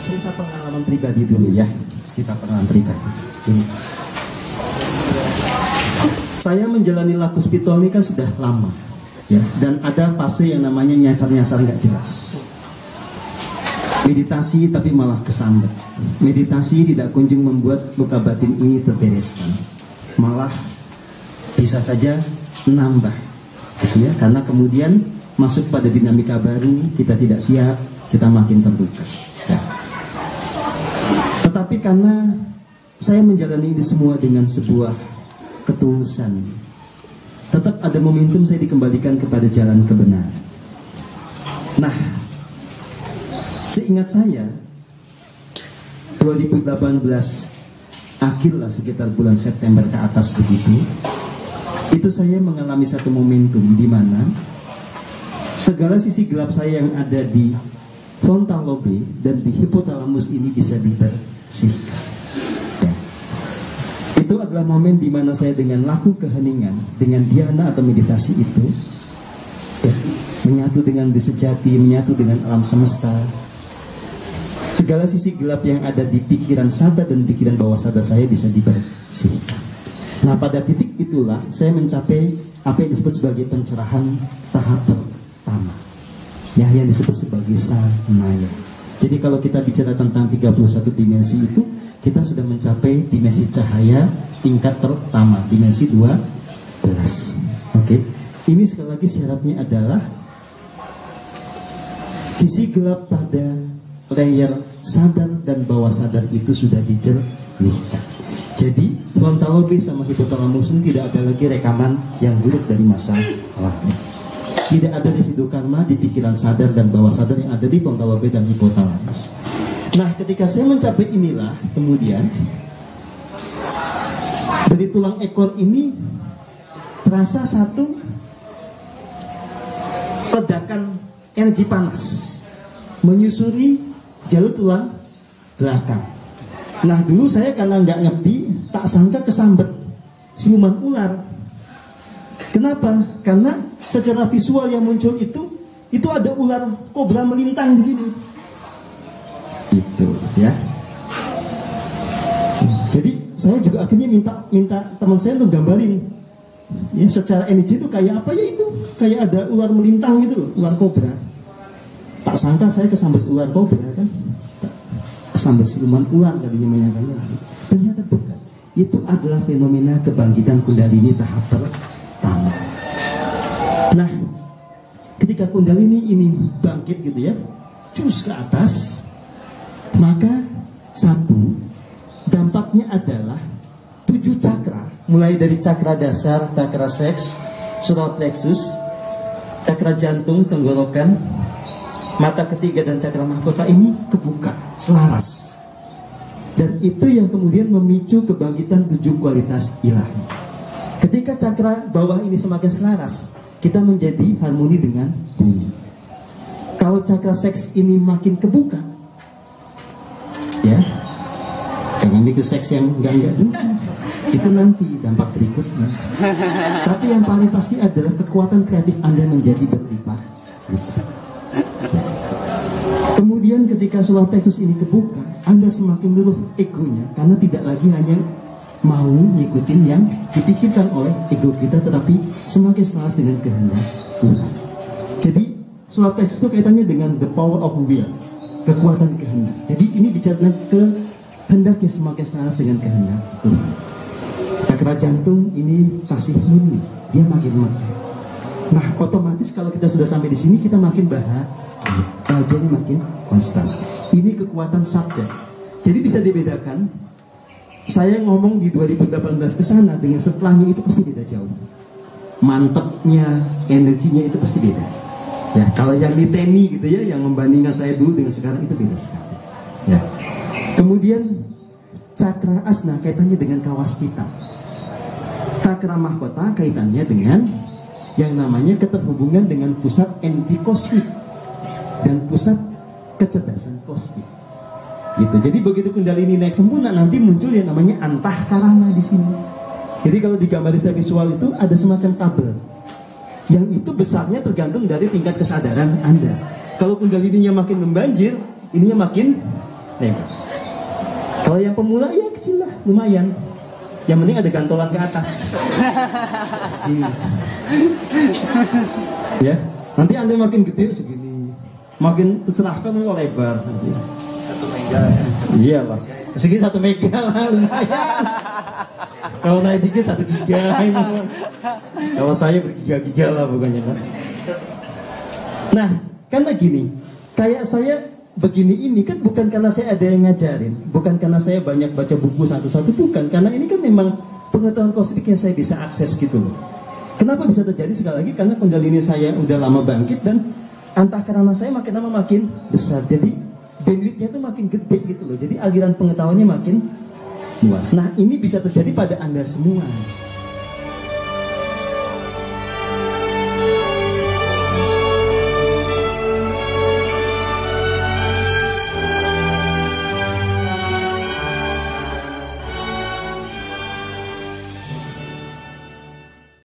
Cerita pengalaman pribadi dulu ya. Cerita pengalaman pribadi. Gini. Saya menjalani laku spiritual ini kan sudah lama. Ya, dan ada fase yang namanya nyasar-nyasar nggak jelas. Meditasi tapi malah kesambat. Meditasi tidak kunjung membuat luka batin ini terbereskan. Malah bisa saja nambah, gitu ya. Karena kemudian masuk pada dinamika baru, kita tidak siap, kita makin terluka. Ya. Tetapi karena saya menjalani ini semua dengan sebuah ketulusan, tetap ada momentum saya dikembalikan kepada jalan kebenaran. Nah, seingat saya 2018 akhir lah, sekitar bulan September ke atas begitu, itu saya mengalami satu momentum di mana segala sisi gelap saya yang ada di frontal lobe dan di hipotalamus ini bisa dibersihkan. Ya. Itu adalah momen di mana saya dengan laku keheningan, dengan dhyana atau meditasi itu, ya, menyatu dengan sejati, menyatu dengan alam semesta. Segala sisi gelap yang ada di pikiran sadar dan pikiran bawah sadar saya bisa dibersihkan. Nah, pada titik itulah saya mencapai apa yang disebut sebagai pencerahan tahap pertama, ya, yang disebut sebagai sanaya. Jadi kalau kita bicara tentang 31 dimensi itu, kita sudah mencapai dimensi cahaya tingkat pertama, dimensi 12. Oke. Ini sekali lagi syaratnya adalah sisi gelap pada layer sadar dan bawah sadar itu sudah dijernihkan. Jadi frontal lobe sama hipotalamus ini tidak ada lagi rekaman yang buruk dari masa lalu. Tidak ada residu karma di pikiran sadar dan bawah sadar yang ada di frontal lobe dan hipotalamus. Nah, ketika saya mencapai inilah, kemudian dari tulang ekor ini terasa satu ledakan energi panas menyusuri jalur tulang belakang. Nah, dulu saya karena nggak ngerti, tak sangka kesambet siluman ular. Kenapa? Karena secara visual yang muncul itu ada ular kobra melintang di sini. Gitu, ya. Jadi saya juga akhirnya minta teman saya untuk gambarin, ya, secara energi itu kayak apa ya, itu kayak ada ular melintang gitu loh, ular kobra. Tak sangka saya kesambet ular kobra kan, kesambet siluman ular tadinya menyangkanya. Ternyata bukan. Itu adalah fenomena kebangkitan kundalini tahap pertama. Nah, ketika kundalini ini bangkit gitu ya, cus ke atas, maka satu, dampaknya adalah 7 cakra, mulai dari cakra dasar, cakra seks, solar plexus, cakra jantung, tenggorokan, mata ketiga dan cakra mahkota ini kebuka, selaras. Dan itu yang kemudian memicu kebangkitan 7 kualitas ilahi. Ketika cakra bawah ini semakin selaras, kita menjadi harmoni dengan bumi. Kalau cakra seks ini makin kebuka, ya, jangan mikir seks yang enggak dulu. Itu nanti dampak berikutnya. Tapi yang paling pasti adalah kekuatan kreatif Anda menjadi berlipat. Ya. Kemudian ketika solar plexus ini kebuka, Anda semakin luluh egonya, karena tidak lagi hanya mau ngikutin yang dipikirkan oleh ego kita, tetapi semakin selaras dengan kehendak Tuhan. Jadi solar plexus itu kaitannya dengan the power of will, kekuatan kehendak. Jadi ini bicara tentang kehendak yang semakin selaras dengan kehendak Tuhan. Cakra jantung ini kasih murni, dia makin mekar. Nah, otomatis kalau kita sudah sampai di sini, kita makin bahagianya makin konstan. Ini kekuatan sabda. Jadi bisa dibedakan. Saya ngomong di 2018 ke sana dengan setelahnya itu pasti beda jauh. Mantepnya, energinya itu pasti beda. Ya, kalau yang di TNI gitu ya, yang membandingkan saya dulu dengan sekarang itu beda sekali. Ya. Kemudian cakra asna kaitannya dengan kawas kita. Cakra mahkota kaitannya dengan yang namanya keterhubungan dengan pusat energi kosmik dan pusat kecerdasan kosmik. Gitu. Jadi begitu kundalini naik sempurna, nanti muncul yang namanya antahkarana di sini. Jadi kalau di gambar saya visual itu ada semacam kabel. Yang itu besarnya tergantung dari tingkat kesadaran Anda. Kalau kundalininya makin membanjir, ininya makin lebar. Kalau yang pemula ya kecil lah, lumayan. Yang penting ada gantolan ke atas. Segini. Ya, nanti Anda makin gede segini, makin tercerahkan lebar nanti. 1 mega. Iya lah, segini 1 mega lah, lumayan. Kalau naik dikit 1 giga ini. Kalau saya bergiga-giga lah pokoknya. Nah, karena gini, kayak saya begini ini kan bukan karena saya ada yang ngajarin, bukan karena saya banyak baca buku satu-satu, bukan. Karena ini kan memang pengetahuan kosmik yang saya bisa akses gitu loh. Kenapa bisa terjadi? Sekali lagi karena kundalini saya udah lama bangkit dan antahkarana saya makin lama makin besar. Jadi bandwidthnya itu makin gede gitu loh. Jadi aliran pengetahuannya makin luas. Nah, ini bisa terjadi pada Anda semua.